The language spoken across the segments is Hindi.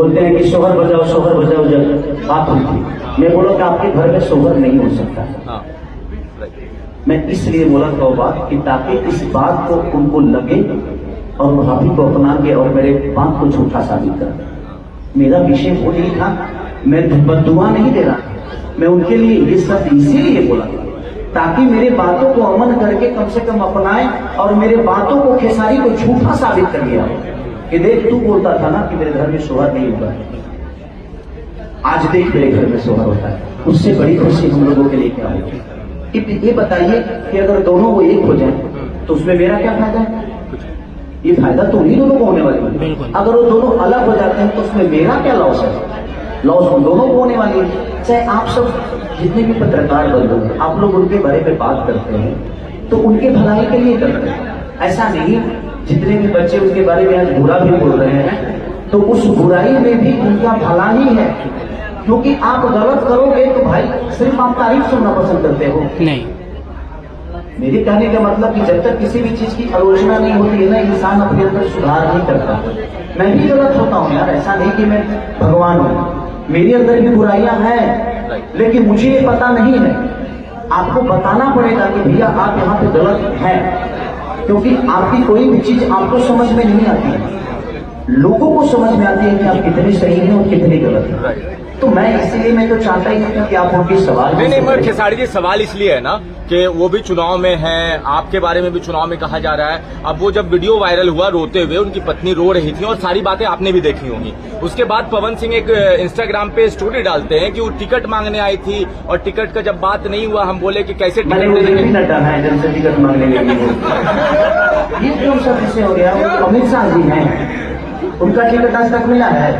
बोलते हैं कि शोहर बजाओ जब बात हुई थी, मैं बोला कि आपके घर में शोहर नहीं हो सकता। मैं इसलिए बोला था वो बात कि ताकि इस बात को उनको लगे और भाभी को अपना के और मेरे बात को झूठा साबित कर। मेरा विषय वो नहीं था, मैं बद्दुआ नहीं दे रहा, मैं उनके लिए ये सब इसीलिए बोला ताकि मेरे बातों को अमन करके कम से कम अपनाए और मेरे बातों को खेसारी को झूठा साबित कर दिया कि देख तू बोलता था ना कि मेरे घर में शोहर नहीं होगा, आज देख मेरे घर में शोहर होता है। उससे बड़ी खुशी हम लोगों के लिए क्या होगी? ये बताइए कि अगर दोनों वो एक हो जाए तो उसमें मेरा क्या फायदा है? ये फायदा तो उन्हीं दोनों को होने वाली है। अगर वो दोनों अलग हो जाते हैं तो उसमें मेरा क्या लॉस है? लॉस उन दोनों को होने वाली है। चाहे आप सब जितने भी पत्रकार बंधु आप लोग उनके बारे में बात करते हैं तो उनके भलाई के लिए करते हैं, ऐसा नहीं। जितने भी बच्चे उनके बारे में आज बुरा भी बोल रहे हैं तो उस बुराई में भी उनका भला ही है, क्योंकि आप गलत करोगे तो भाई सिर्फ आप तारीफ सुनना पसंद करते हो। नहीं, मेरे कहने का मतलब कि जब तक किसी भी चीज की आलोचना नहीं होती है ना, इंसान अपने अंदर सुधार नहीं करता। मैं भी गलत होता हूँ यार, ऐसा नहीं कि मैं भगवान हूँ, मेरे अंदर भी बुराइयां हैं, लेकिन मुझे ये पता नहीं है। आपको बताना पड़ेगा कि भैया आप यहाँ पे गलत हैं, क्योंकि आपकी कोई भी चीज आपको समझ में नहीं आती है, लोगों को समझ में आती है कि आप कितने सही हैं और कितने गलत हैं। तो मैं इसलिए मैं तो चाहता ही नहीं कि आप उनके सवाल नहीं, मगर खेसारी जी सवाल इसलिए है ना कि वो भी चुनाव में हैं, आपके बारे में भी चुनाव में कहा जा रहा है। अब वो जब वीडियो वायरल हुआ रोते हुए, उनकी पत्नी रो रही थी और सारी बातें आपने भी देखी होंगी। उसके बाद पवन सिंह एक इंस्टाग्राम पे स्टोरी डालते हैं कि वो टिकट मांगने आई थी और टिकट का जब बात नहीं हुआ हम बोले कि कैसे टिकट मांगने ये कौन सा विषय हो गया? अमित शाह जी हैं, उनका टिकट आज तक मिला है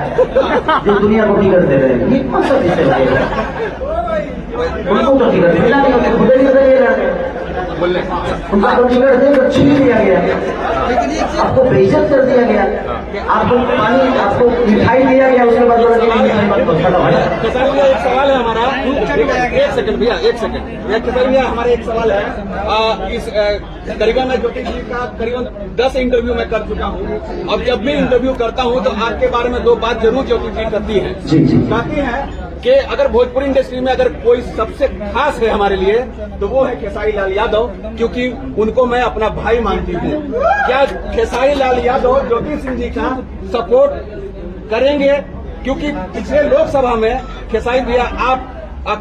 जो दुनिया को टिकट दे रहे हैं, ये कौन सा विषय हो गया? उनको तो टिकट मिला नहीं, उन्हें खुद ही लड़के उनका तो टिकट देकर छीन दिया गया, आपको बेइज्जत कर दिया गया, आपको पानी आपको मिठाई दिया गया, उसके बाद एक सवाल है हमारा। एक सेकंड भैया, एक सेकंड हमारा एक सवाल है। इस करीबन मैं ज्योति जी का करीबन 10 इंटरव्यू मैं कर चुका हूँ। अब जब भी इंटरव्यू करता हूँ तो आपके बारे में 2 बात जरूर ज्योति जी करती है। कहती है कि अगर भोजपुरी इंडस्ट्री में अगर कोई सबसे खास है हमारे लिए तो वो है खेसारी लाल यादव, क्योंकि उनको मैं अपना भाई मानती हूँ। क्या खेसारी लाल यादव ज्योति सिंह जी का सपोर्ट करेंगे? क्योंकि पिछले लोकसभा में खेसारी भैया आप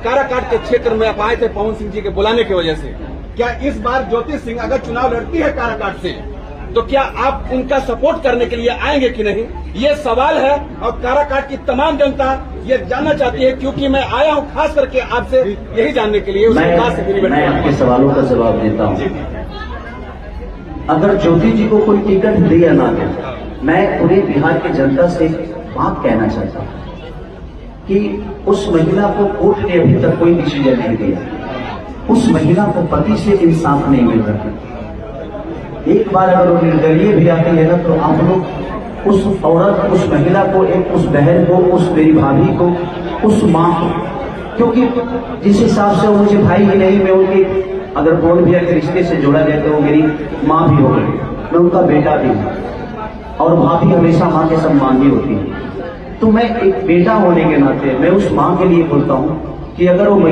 काराकाट के क्षेत्र में आप आए थे पवन सिंह जी के बुलाने की वजह से। क्या इस बार ज्योति सिंह अगर चुनाव लड़ती है काराकाट से तो क्या आप उनका सपोर्ट करने के लिए आएंगे कि नहीं? ये सवाल है और काराकाट की तमाम जनता ये जानना चाहती है, क्योंकि मैं आया हूं खास करके आपसे यही जानने के लिए। मैं आपके सवालों का जवाब देता हूं। अगर ज्योति जी को कोई टिकट दे या ना दे, मैं पूरे बिहार की जनता से बात कहना चाहता हूं कि उस महिला को कोर्ट ने अभी तक कोई डिसीजन नहीं दिया, उस महिला को पति से इंसाफ नहीं मिल रहा। एक बार अगर वो निर्दलीय भी आती है ना तो आप लोग उस औरत, उस महिला को, एक उस बहन को, उस मेरी भाभी को, उस माँ को, क्योंकि जिस हिसाब से वो मुझे भाई ही नहीं, मैं उनकी अगर बोल भी अगर रिश्ते से जोड़ा जाए तो वो मेरी माँ भी हो गई, मैं उनका बेटा भी हूँ, और भाभी हमेशा माँ के सम्मान ही होती है। तो मैं एक बेटा होने के नाते मैं उस माँ के लिए बोलता हूँ कि अगर वो